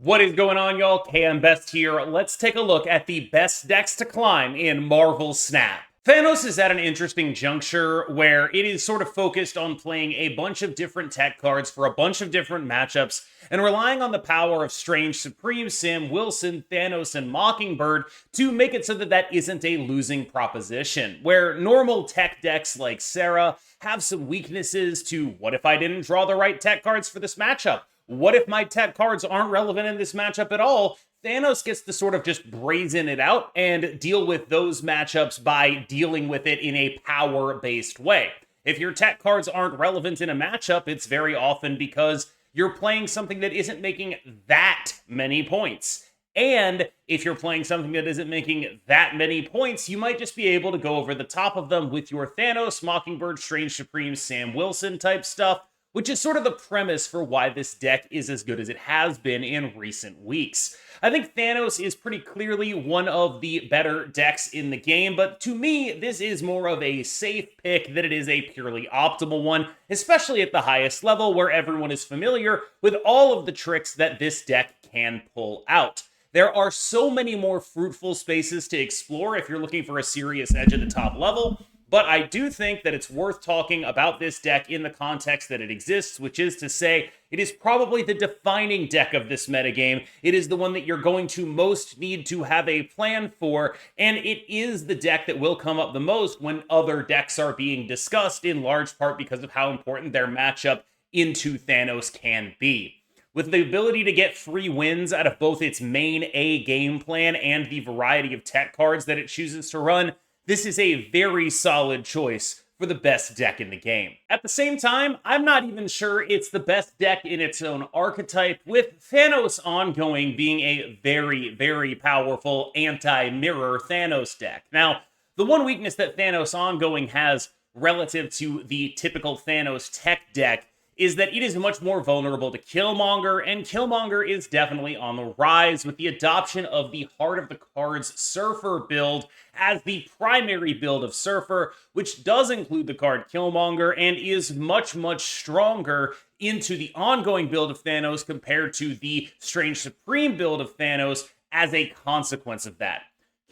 What is going on, y'all? KMBest here. Let's take a look at the best decks to climb in Marvel Snap. Thanos is at an interesting juncture where it is sort of focused on playing a bunch of different tech cards for a bunch of different matchups and relying on the power of Strange Supreme, Sam Wilson, Thanos, and Mockingbird to make it so that that isn't a losing proposition, where normal tech decks like Sarah have some weaknesses to what if I didn't draw the right tech cards for this matchup? What if my tech cards aren't relevant in this matchup at all? Thanos gets to sort of just brazen it out and deal with those matchups by dealing with it in a power-based way. If your tech cards aren't relevant in a matchup, it's very often because you're playing something that isn't making that many points. And if you're playing something that isn't making that many points, you might just be able to go over the top of them with your Thanos, Mockingbird, Strange Supreme, Sam Wilson type stuff, which is sort of the premise for why this deck is as good as it has been in recent weeks. I think Thanos is pretty clearly one of the better decks in the game, but to me, this is more of a safe pick than it is a purely optimal one, especially at the highest level where everyone is familiar with all of the tricks that this deck can pull out. There are so many more fruitful spaces to explore if you're looking for a serious edge at the top level, but I do think that it's worth talking about this deck in the context that it exists, which is to say, it is probably the defining deck of this metagame. It is the one that you're going to most need to have a plan for, and it is the deck that will come up the most when other decks are being discussed, in large part because of how important their matchup into Thanos can be. With the ability to get free wins out of both its main A game plan and the variety of tech cards that it chooses to run, this is a very solid choice for the best deck in the game. At the same time, I'm not even sure it's the best deck in its own archetype, with Thanos Ongoing being a very, very powerful anti-mirror Thanos deck. Now, the one weakness that Thanos Ongoing has relative to the typical Thanos tech deck is that it is much more vulnerable to Killmonger, and Killmonger is definitely on the rise with the adoption of the Heart of the Cards Surfer build as the primary build of Surfer, which does include the card Killmonger and is much, much stronger into the ongoing build of Thanos compared to the Strange Supreme build of Thanos as a consequence of that.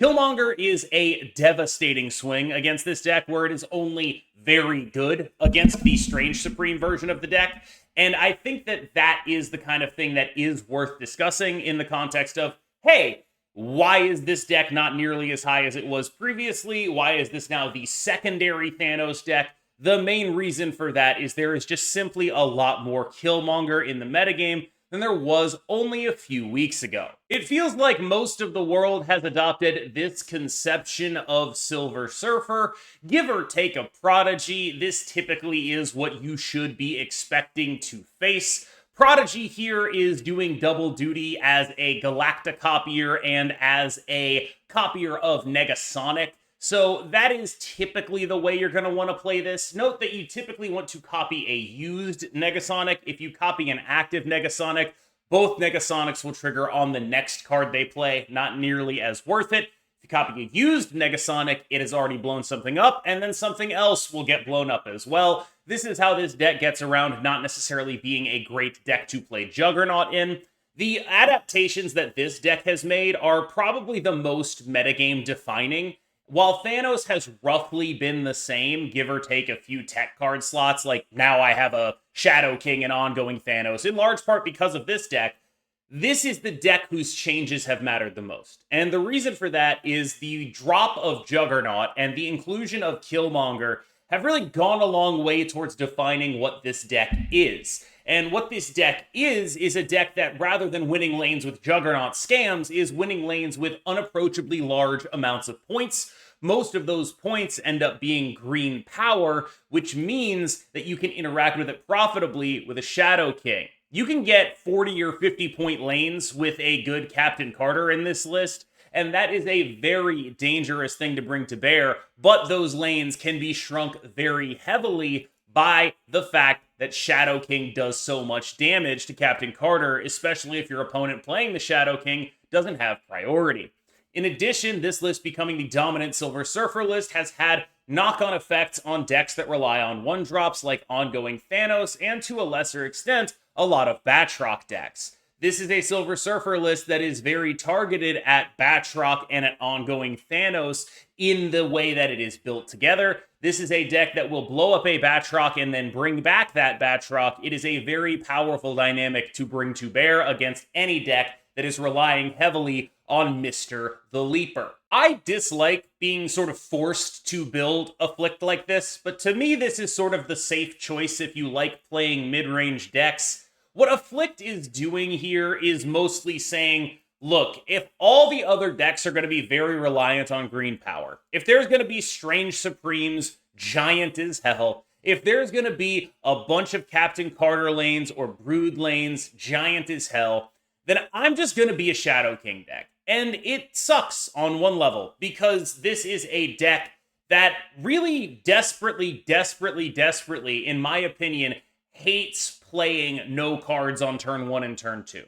Killmonger is a devastating swing against this deck, where it is only very good against the Strange Supreme version of the deck, and I think that that is the kind of thing that is worth discussing in the context of, hey, why is this deck not nearly as high as it was previously? Why is this now the secondary Thanos deck? The main reason for that is there is just simply a lot more Killmonger in the metagame than there was only a few weeks ago. It feels like most of the world has adopted this conception of Silver Surfer. Give or take a Prodigy, this typically is what you should be expecting to face. Prodigy here is doing double duty as a Galacta copier and as a copier of Negasonic. So that is typically the way you're going to want to play this. Note that you typically want to copy a used Negasonic. If you copy an active Negasonic, both Negasonics will trigger on the next card they play, not nearly as worth it. If you copy a used Negasonic, it has already blown something up, and then something else will get blown up as well. This is how this deck gets around not necessarily being a great deck to play Juggernaut in. The adaptations that this deck has made are probably the most metagame defining. While Thanos has roughly been the same, give or take a few tech card slots, like now I have a Shadow King and ongoing Thanos, in large part because of this deck, this is the deck whose changes have mattered the most. And the reason for that is the drop of Juggernaut and the inclusion of Killmonger have really gone a long way towards defining what this deck is. And what this deck is a deck that, rather than winning lanes with Juggernaut scams, is winning lanes with unapproachably large amounts of points. Most of those points end up being green power, which means that you can interact with it profitably with a Shadow King. You can get 40 or 50 point lanes with a good Captain Carter in this list, and that is a very dangerous thing to bring to bear, but those lanes can be shrunk very heavily by the fact that Shadow King does so much damage to Captain Carter, especially if your opponent playing the Shadow King doesn't have priority. In addition, this list becoming the dominant Silver Surfer list has had knock-on effects on decks that rely on one-drops like ongoing Thanos, and to a lesser extent, a lot of Batroc decks. This is a Silver Surfer list that is very targeted at Batroc and at ongoing Thanos in the way that it is built together. This is a deck that will blow up a Batroc and then bring back that Batroc. It is a very powerful dynamic to bring to bear against any deck that is relying heavily on Mr. the Leaper. I dislike being sort of forced to build Afflict like this, but to me this is sort of the safe choice if you like playing mid-range decks. What Afflict is doing here is mostly saying, look, if all the other decks are going to be very reliant on green power, if there's going to be Strange Supremes, giant as hell, if there's going to be a bunch of Captain Carter lanes or Brood lanes, giant as hell, then I'm just going to be a Shadow King deck. And it sucks on one level, because this is a deck that really desperately, in my opinion, hates playing no cards on turn 1 and turn 2.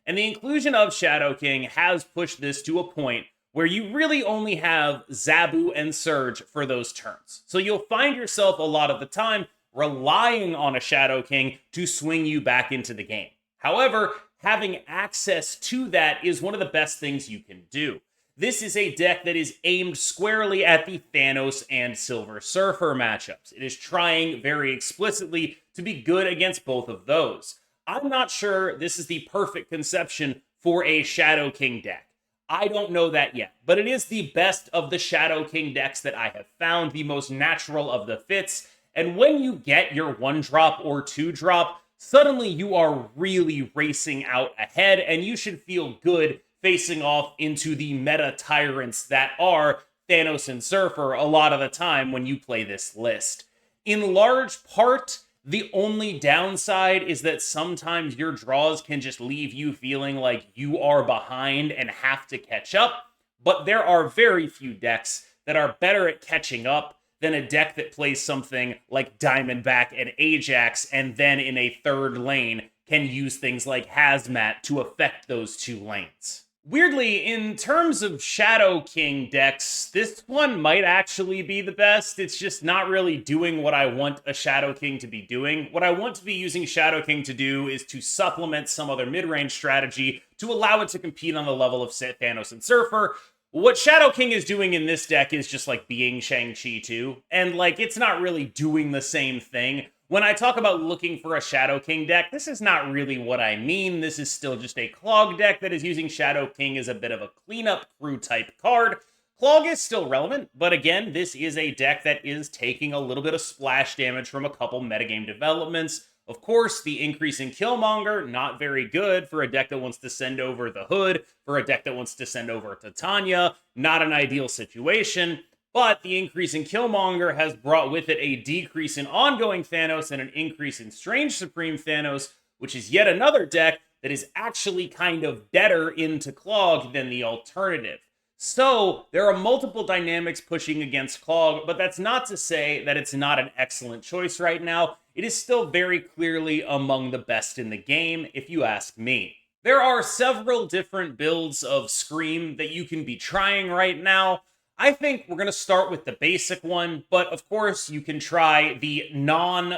And the inclusion of Shadow King has pushed this to a point where you really only have Zabu and Surge for those turns. So you'll find yourself a lot of the time relying on a Shadow King to swing you back into the game. However, having access to that is one of the best things you can do. This is a deck that is aimed squarely at the Thanos and Silver Surfer matchups. It is trying very explicitly to be good against both of those. I'm not sure this is the perfect conception for a Shadow King deck. I don't know that yet, but it is the best of the Shadow King decks that I have found, the most natural of the fits, and when you get your 1-drop or 2-drop, suddenly you are really racing out ahead, and you should feel good facing off into the meta tyrants that are Thanos and Surfer a lot of the time when you play this list. In large part, the only downside is that sometimes your draws can just leave you feeling like you are behind and have to catch up, but there are very few decks that are better at catching up than a deck that plays something like Diamondback and Ajax, and then in a third lane can use things like Hazmat to affect those two lanes. Weirdly, in terms of Shadow King decks, this one might actually be the best. It's just not really doing what I want a Shadow King to be doing. What I want to be using Shadow King to do is to supplement some other mid-range strategy to allow it to compete on the level of Thanos and Surfer. What Shadow King is doing in this deck is just like being Shang-Chi too, and like it's not really doing the same thing. When I talk about looking for a Shadow King deck, this is not really what I mean. This is still just a Clog deck that is using Shadow King as a bit of a cleanup crew type card. Clog is still relevant, but again, this is a deck that is taking a little bit of splash damage from a couple metagame developments. Of course, the increase in Killmonger, not very good for a deck that wants to send over the Hood, for a deck that wants to send over Titania, not an ideal situation. But the increase in Killmonger has brought with it a decrease in ongoing Thanos and an increase in Strange Supreme Thanos, which is yet another deck that is actually kind of better into Clog than the alternative. So there are multiple dynamics pushing against Clog, but that's not to say that it's not an excellent choice right now. It is still very clearly among the best in the game, if you ask me. There are several different builds of Scream that you can be trying right now. I think we're going to start with the basic one, but of course you can try the non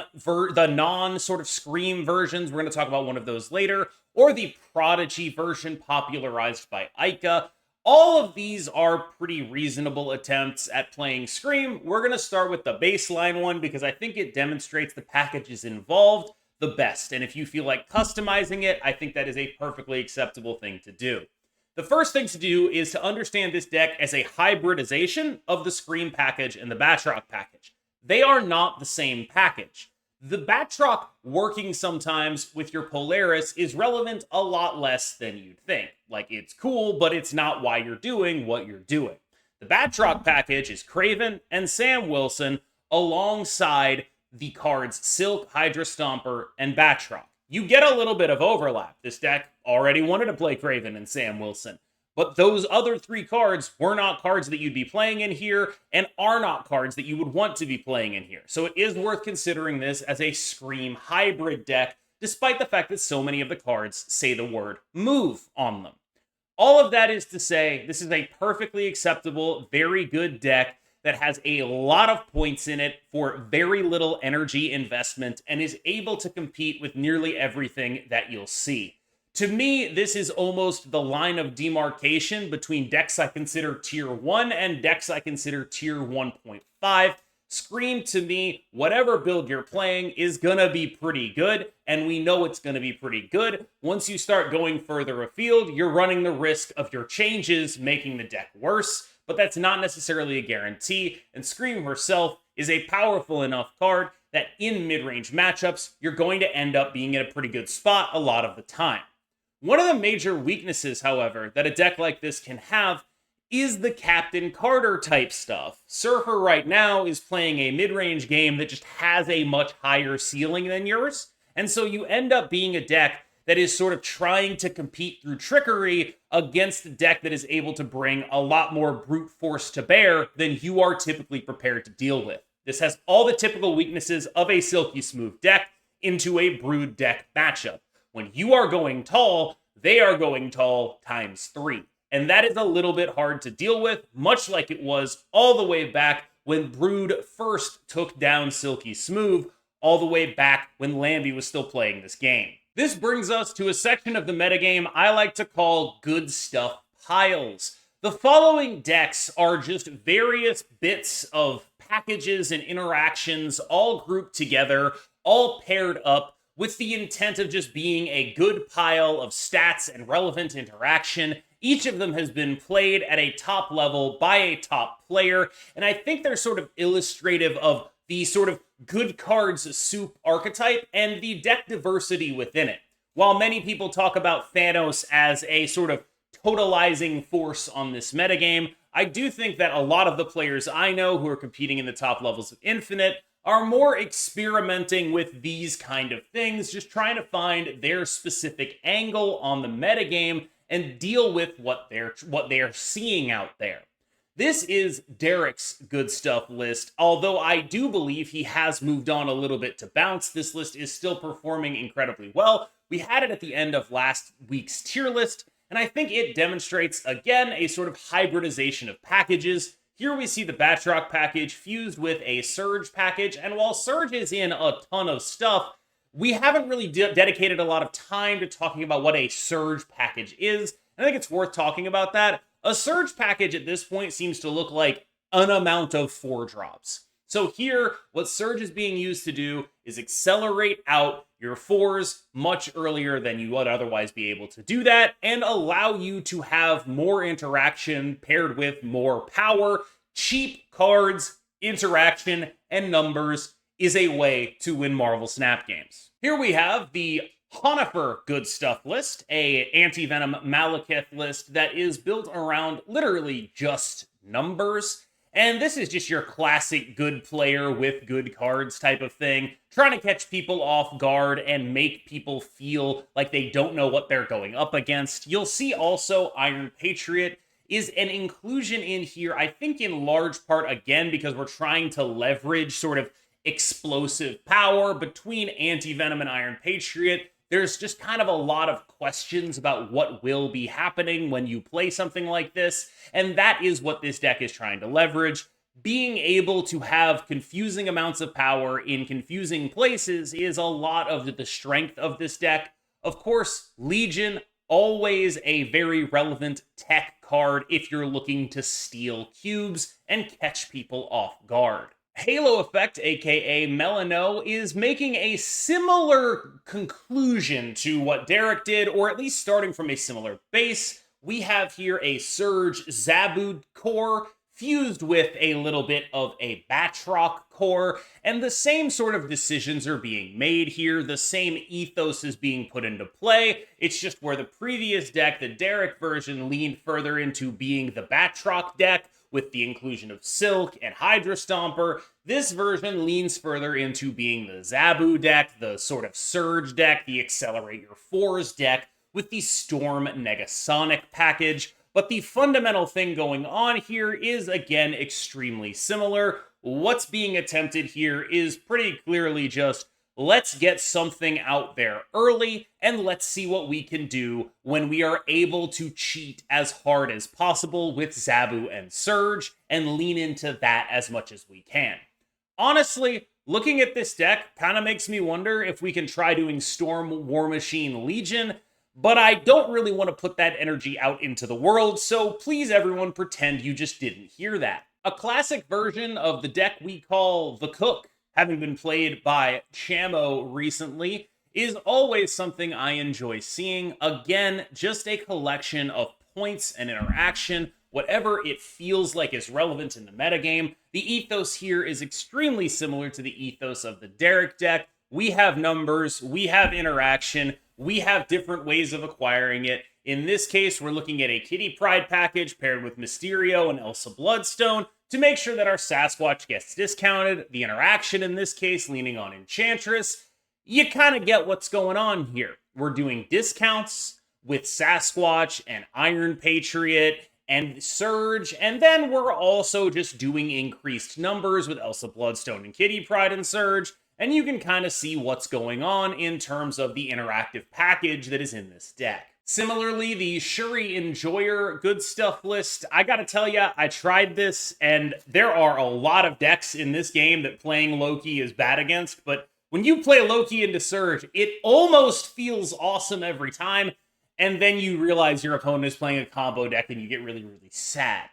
sort of Scream versions. We're going to talk about one of those later, or the Prodigy version popularized by Ica. All of these are pretty reasonable attempts at playing Scream. We're going to start with the baseline one because I think it demonstrates the packages involved the best. And if you feel like customizing it, I think that is a perfectly acceptable thing to do. The first thing to do is to understand this deck as a hybridization of the Scream package and the Batroc package. They are not the same package. The Batroc working sometimes with your Polaris is relevant a lot less than you'd think. Like, it's cool, but it's not why you're doing what you're doing. The Batroc package is Kraven and Sam Wilson alongside the cards Silk, Hydra Stomper, and Batroc. You get a little bit of overlap. This deck already wanted to play Kraven and Sam Wilson, but those other three cards were not cards that you'd be playing in here and are not cards that you would want to be playing in here. So it is worth considering this as a Scream hybrid deck, despite the fact that so many of the cards say the word move on them. All of that is to say, this is a perfectly acceptable, very good deck that has a lot of points in it for very little energy investment and is able to compete with nearly everything that you'll see. To me, this is almost the line of demarcation between decks I consider tier 1 and decks I consider tier 1.5. Scream to me, whatever build you're playing is gonna be pretty good, and we know it's gonna be pretty good. Once you start going further afield, you're running the risk of your changes making the deck worse, but that's not necessarily a guarantee, and Scream herself is a powerful enough card that in mid-range matchups, you're going to end up being in a pretty good spot a lot of the time. One of the major weaknesses, however, that a deck like this can have is the Captain Carter type stuff. Surtur right now is playing a mid-range game that just has a much higher ceiling than yours, and so you end up being a deck that is sort of trying to compete through trickery against a deck that is able to bring a lot more brute force to bear than you are typically prepared to deal with. This has all the typical weaknesses of a Silky Smooth deck into a Brood deck matchup. When you are going tall, they are going tall times 3. And that is a little bit hard to deal with, much like it was all the way back when Brood first took down Silky Smooth, all the way back when Lambie was still playing this game. This brings us to a section of the metagame I like to call Good Stuff piles. The following decks are just various bits of packages and interactions all grouped together, all paired up, with the intent of just being a good pile of stats and relevant interaction. Each of them has been played at a top level by a top player, and I think they're sort of illustrative of the sort of good cards soup archetype and the deck diversity within it. While many people talk about Thanos as a sort of totalizing force on this metagame, I do think that a lot of the players I know who are competing in the top levels of Infinite are more experimenting with these kind of things, just trying to find their specific angle on the metagame and deal with what they're seeing out there. This is Derek's Good Stuff list. Although I do believe he has moved on a little bit to bounce, this list is still performing incredibly well. We had it at the end of last week's tier list, and I think it demonstrates, again, a sort of hybridization of packages. Here we see the Batroc package fused with a Surge package, and while Surge is in a ton of stuff, we haven't really dedicated a lot of time to talking about what a Surge package is. I think it's worth talking about that. A Surge package at this point seems to look like an amount of 4-drops. So here, what Surge is being used to do is accelerate out your 4s much earlier than you would otherwise be able to do that, and allow you to have more interaction paired with more power. Cheap cards, interaction, and numbers is a way to win Marvel Snap games. Here we have the Honifer Goodstuff list, a Anti-Venom Malekith list that is built around literally just numbers. And this is just your classic good player with good cards type of thing, trying to catch people off guard and make people feel like they don't know what they're going up against. You'll see also Iron Patriot is an inclusion in here, I think in large part, again, because we're trying to leverage sort of explosive power between Anti-Venom and Iron Patriot. There's just kind of a lot of questions about what will be happening when you play something like this, and that is what this deck is trying to leverage. Being able to have confusing amounts of power in confusing places is a lot of the strength of this deck. Of course, Legion, always a very relevant tech card if you're looking to steal cubes and catch people off guard. Halo Effect, aka Melano, is making a similar conclusion to what Derek did, or at least starting from a similar base. We have here a Surge Zabu core fused with a little bit of a Batroc core, and the same sort of decisions are being made here. The same ethos is being put into play. It's just where the previous deck, the Derek version, leaned further into being the Batroc deck, with the inclusion of Silk and Hydra Stomper. This version leans further into being the Zabu deck, the sort of Surge deck, the Accelerate Your 4s deck, with the Storm Negasonic package. But the fundamental thing going on here is, again, extremely similar. What's being attempted here is pretty clearly just, let's get something out there early, and let's see what we can do when we are able to cheat as hard as possible with Zabu and Surge, and lean into that as much as we can. Honestly, looking at this deck kind of makes me wonder if we can try doing Storm War Machine Legion, but I don't really want to put that energy out into the world, so please everyone pretend you just didn't hear that. A classic version of the deck we call the Cook, having been played by Chamo recently, is always something I enjoy seeing. Again, just a collection of points and interaction, whatever it feels like is relevant in the metagame. The ethos here is extremely similar to the ethos of the Derek deck. We have numbers, we have interaction, we have different ways of acquiring it. In this case, we're looking at a Kitty Pryde package paired with Mysterio and Elsa Bloodstone to make sure that our Sasquatch gets discounted. The interaction in this case leaning on Enchantress. You kind of get what's going on here. We're doing discounts with Sasquatch and Iron Patriot and Surge, and then we're also just doing increased numbers with Elsa Bloodstone and Kitty Pryde and Surge, and you can kind of see what's going on in terms of the interactive package that is in this deck. Similarly, the Shuri Enjoyer Goodstuff list, I gotta tell ya, I tried this, and there are a lot of decks in this game that playing Loki is bad against, but when you play Loki into Surge, it almost feels awesome every time, and then you realize your opponent is playing a combo deck and you get really, really sad.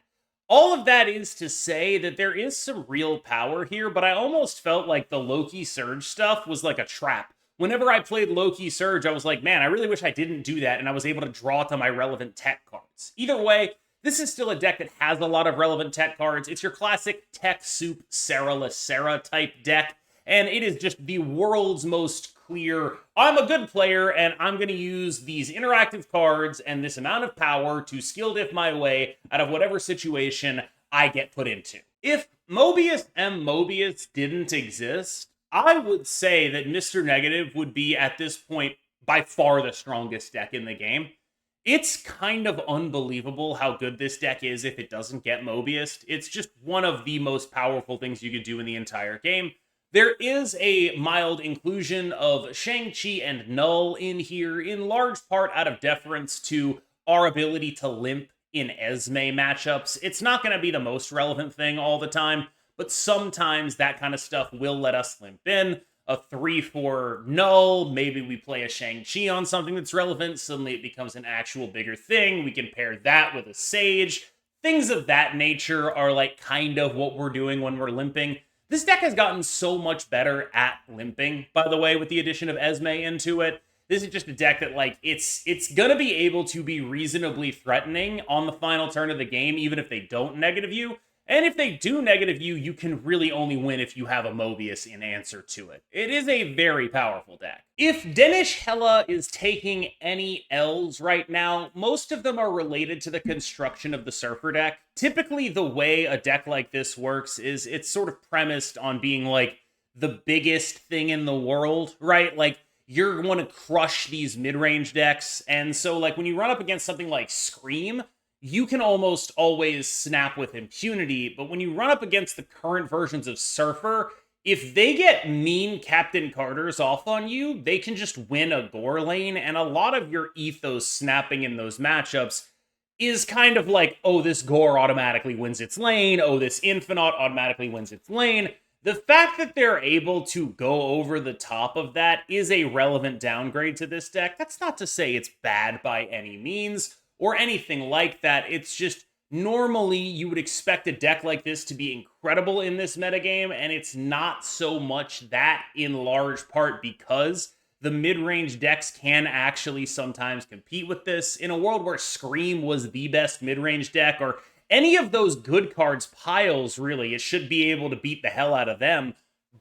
All of that is to say that there is some real power here, but I almost felt like the Loki Surge stuff was like a trap. Whenever I played Loki Surge, I was like, man, I really wish I didn't do that, and I was able to draw to my relevant tech cards. Either way, this is still a deck that has a lot of relevant tech cards. It's your classic tech soup Sarah Sarah type deck, and it is just the world's most clear, I'm a good player, and I'm going to use these interactive cards and this amount of power to skill diff my way out of whatever situation I get put into. If Mobius M. Mobius didn't exist, I would say that Mr. Negative would be, at this point, by far the strongest deck in the game. It's kind of unbelievable how good this deck is if it doesn't get Mobius. It's just one of the most powerful things you could do in the entire game. There is a mild inclusion of Shang-Chi and Null in here, in large part out of deference to our ability to limp in Esme matchups. It's not going to be the most relevant thing all the time, but sometimes that kind of stuff will let us limp in. A 3-4 Null, maybe we play a Shang-Chi on something that's relevant, suddenly it becomes an actual bigger thing. We can pair that with a Sage. Things of that nature are like kind of what we're doing when we're limping. This deck has gotten so much better at limping, by the way, with the addition of Esme into it. This is just a deck that, like, it's gonna be able to be reasonably threatening on the final turn of the game, even if they don't negative you. And if they do negative you, you can really only win if you have a Mobius in answer to it. It is a very powerful deck. If Denish Hela is taking any L's right now, most of them are related to the construction of the Surfer deck. Typically, the way a deck like this works is it's sort of premised on being like the biggest thing in the world, right? Like, you're going to crush these mid-range decks. And so, like, when you run up against something like Scream, you can almost always snap with impunity, but when you run up against the current versions of Surfer, if they get mean Captain Carters off on you, they can just win a gore lane, and a lot of your ethos snapping in those matchups is kind of like, oh, this gore automatically wins its lane, oh, this Infinite automatically wins its lane. The fact that they're able to go over the top of that is a relevant downgrade to this deck. That's not to say it's bad by any means, or anything like that. It's just, normally you would expect a deck like this to be incredible in this metagame, and it's not so much that, in large part because the mid-range decks can actually sometimes compete with this. In a world where Scream was the best mid-range deck, or any of those good cards piles, really, it should be able to beat the hell out of them.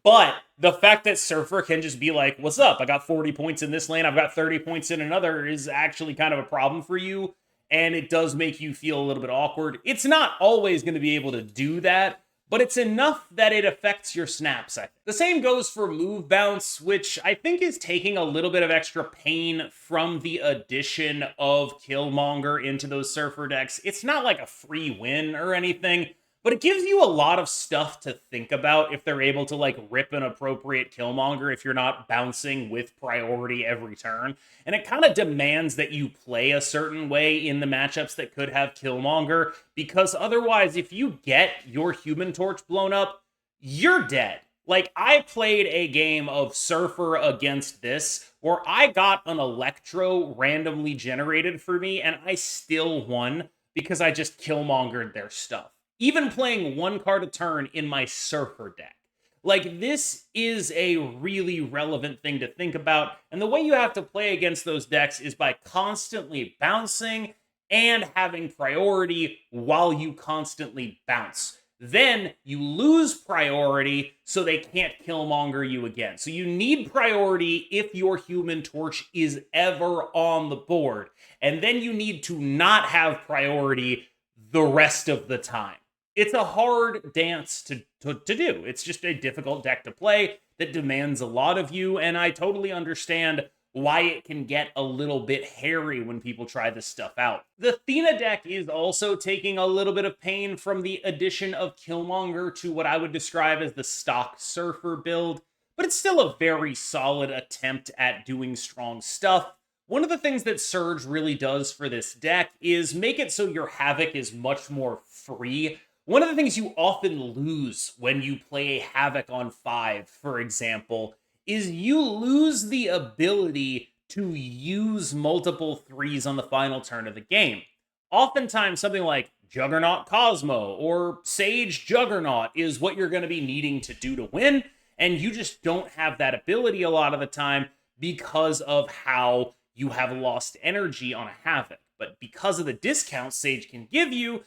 But the fact that Surfer can just be like, what's up? I got 40 points in this lane, I've got 30 points in another, is actually kind of a problem for you. And it does make you feel a little bit awkward. It's not always going to be able to do that, but it's enough that it affects your snaps. The same goes for Move Bounce, which I think is taking a little bit of extra pain from the addition of Killmonger into those Surfer decks. It's not like a free win or anything, but it gives you a lot of stuff to think about if they're able to, like, rip an appropriate Killmonger if you're not bouncing with priority every turn. And it kind of demands that you play a certain way in the matchups that could have Killmonger, because otherwise, if you get your Human Torch blown up, you're dead. Like, I played a game of Surfer against this where I got an Electro randomly generated for me, and I still won because I just Killmongered their stuff. Even playing one card a turn in my Surfer deck. Like, this is a really relevant thing to think about, and the way you have to play against those decks is by constantly bouncing and having priority while you constantly bounce. Then you lose priority so they can't Killmonger you again. So you need priority if your Human Torch is ever on the board. And then you need to not have priority the rest of the time. It's a hard dance to do. It's just a difficult deck to play that demands a lot of you, and I totally understand why it can get a little bit hairy when people try this stuff out. The Thena deck is also taking a little bit of pain from the addition of Killmonger to what I would describe as the stock Surfer build, but it's still a very solid attempt at doing strong stuff. One of the things that Surge really does for this deck is make it so your Havoc is much more free. One of the things you often lose when you play a Havoc on 5, for example, is you lose the ability to use multiple 3s on the final turn of the game. Oftentimes, something like Juggernaut Cosmo or Sage Juggernaut is what you're going to be needing to do to win, and you just don't have that ability a lot of the time because of how you have lost energy on a Havoc. But because of the discounts Sage can give you,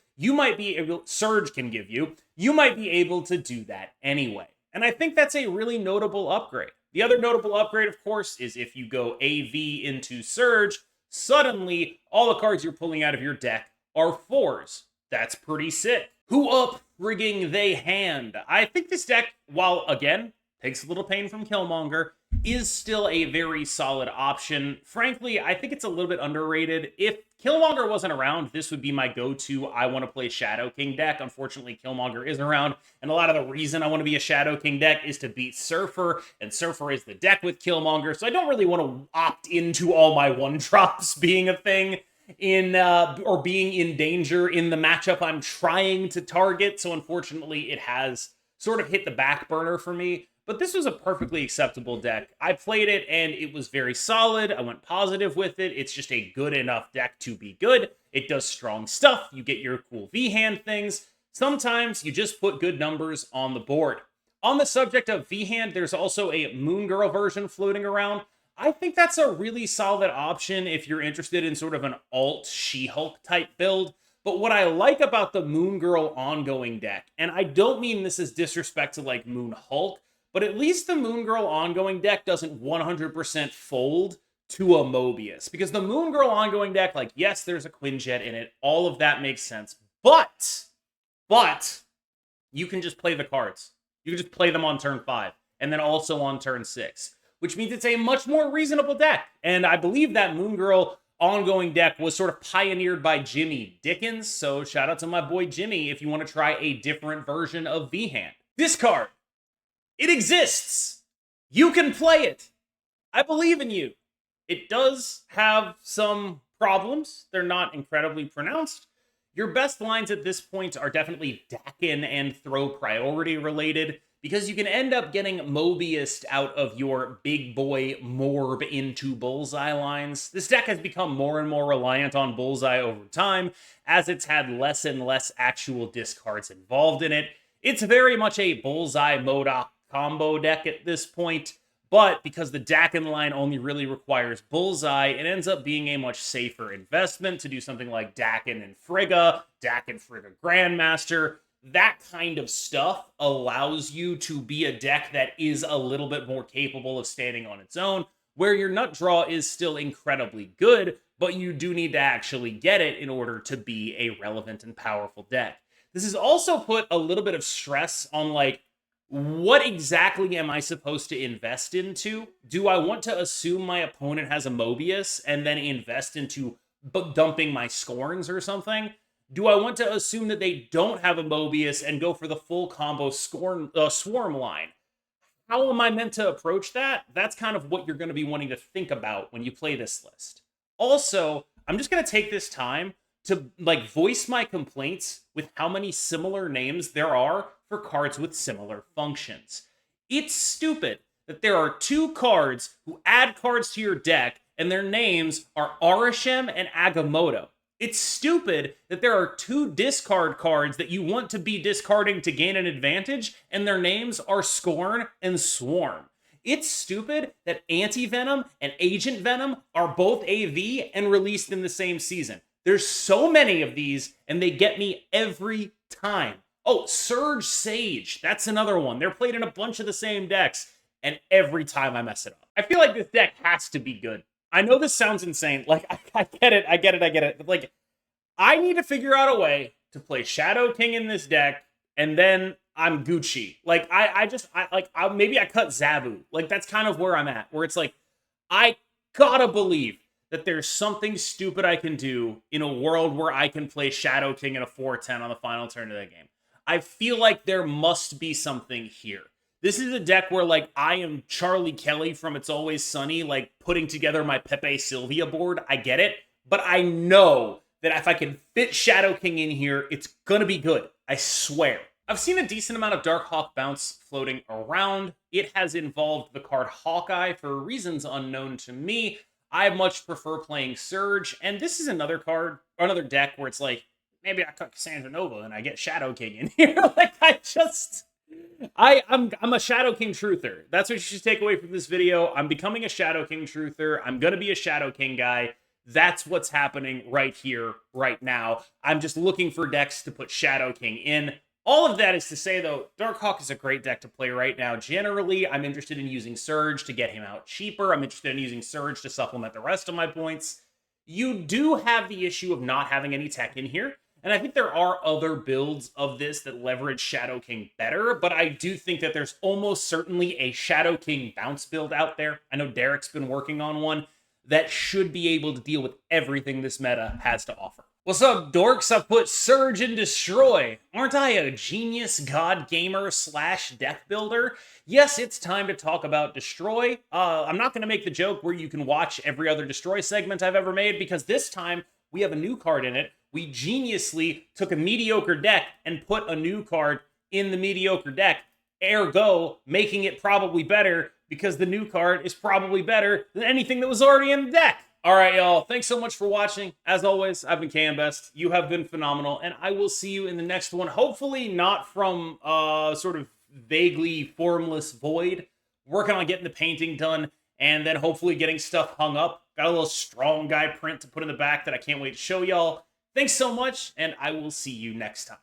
Surge can give you, you might be able to do that anyway. And I think that's a really notable upgrade. The other notable upgrade, of course, is if you go AV into Surge, suddenly all the cards you're pulling out of your deck are 4s. That's pretty sick. Who up Frigging My Hand? I think this deck, while again, takes a little pain from Killmonger, is still a very solid option. Frankly, I think it's a little bit underrated. If Killmonger wasn't around, this would be my go-to I want to play Shadow King deck. Unfortunately, Killmonger is around, and a lot of the reason I want to be a Shadow King deck is to beat Surfer, and Surfer is the deck with Killmonger, so I don't really want to opt into all my one-drops being a thing or being in danger in the matchup I'm trying to target, so unfortunately it has sort of hit the back burner for me. But this was a perfectly acceptable deck. I played it, and it was very solid. I went positive with it. It's just a good enough deck to be good. It does strong stuff. You get your cool V-hand things. Sometimes you just put good numbers on the board. On the subject of V-hand, there's also a Moon Girl version floating around. I think that's a really solid option if you're interested in sort of an alt She-Hulk type build. But what I like about the Moon Girl ongoing deck, and I don't mean this as disrespect to like Moon Hulk, but at least the Moon Girl ongoing deck doesn't 100% fold to a Mobius. Because the Moon Girl ongoing deck, like, yes, there's a Quinjet in it. All of that makes sense. But, you can just play the cards. You can just play them on turn 5. And then also on turn 6. Which means it's a much more reasonable deck. And I believe that Moon Girl ongoing deck was sort of pioneered by Jimmy Dickens. So shout out to my boy Jimmy if you want to try a different version of V-Hand. This card. It exists. You can play it. I believe in you. It does have some problems. They're not incredibly pronounced. Your best lines at this point are definitely Dakin and throw priority related, because you can end up getting Mobiused out of your big boy Morb into Bullseye lines. This deck has become more and more reliant on Bullseye over time, as it's had less and less actual discards involved in it. It's very much a Bullseye MODOK combo deck at this point, but because the Dakin line only really requires Bullseye, it ends up being a much safer investment to do something like Dakin and Frigga Grandmaster. That kind of stuff allows you to be a deck that is a little bit more capable of standing on its own, where your nut draw is still incredibly good, but you do need to actually get it in order to be a relevant and powerful deck. This has also put a little bit of stress on, like, what exactly am I supposed to invest into? Do I want to assume my opponent has a Mobius and then invest into dumping my Scorns or something? Do I want to assume that they don't have a Mobius and go for the full combo Swarm line? How am I meant to approach that? That's kind of what you're going to be wanting to think about when you play this list. Also, I'm just going to take this time to voice my complaints with how many similar names there are for cards with similar functions. It's stupid that there are two cards who add cards to your deck, and their names are Arishem and Agamotto. It's stupid that there are two discard cards that you want to be discarding to gain an advantage, and their names are Scorn and Swarm. It's stupid that Anti-Venom and Agent Venom are both AV and released in the same season. There's so many of these, and they get me every time. Oh, Surge Sage. That's another one. They're played in a bunch of the same decks, and every time I mess it up. I feel like this deck has to be good. I know this sounds insane. Like, I get it. But, like, I need to figure out a way to play Shadow King in this deck, and then I'm Gucci. Like, maybe I cut Zabu. Like, that's kind of where I'm at. Where it's like, I gotta believe that there's something stupid I can do in a world where I can play Shadow King in a 4/10 on the final turn of the game. I feel like there must be something here. This is a deck where, like, I am Charlie Kelly from It's Always Sunny, like, putting together my Pepe Sylvia board. I get it. But I know that if I can fit Shadow King in here, it's gonna be good. I swear. I've seen a decent amount of Dark Hawk bounce floating around. It has involved the card Hawkeye for reasons unknown to me. I much prefer playing Surge, and this is another card, or another deck where it's like, maybe I cut Cassandra Nova and I get Shadow King in here. Like, I'm a Shadow King truther. That's what you should take away from this video. I'm becoming a Shadow King truther. I'm gonna be a Shadow King guy. That's what's happening right here, right now. I'm just looking for decks to put Shadow King in. All of that is to say, though, Darkhawk is a great deck to play right now. Generally, I'm interested in using Surge to get him out cheaper. I'm interested in using Surge to supplement the rest of my points. You do have the issue of not having any tech in here, and I think there are other builds of this that leverage Shadow King better, but I do think that there's almost certainly a Shadow King bounce build out there. I know Derek's been working on one that should be able to deal with everything this meta has to offer. What's up, dorks? I've put Surge and Destroy. Aren't I a genius god gamer / deck builder? Yes, it's time to talk about Destroy. I'm not going to make the joke where you can watch every other Destroy segment I've ever made, because this time we have a new card in it. We geniusly took a mediocre deck and put a new card in the mediocre deck, ergo making it probably better, because the new card is probably better than anything that was already in the deck. All right, y'all. Thanks so much for watching. As always, I've been KMBest. You have been phenomenal, and I will see you in the next one. Hopefully not from sort of vaguely formless void. Working on getting the painting done, and then hopefully getting stuff hung up. Got a little strong guy print to put in the back that I can't wait to show y'all. Thanks so much, and I will see you next time.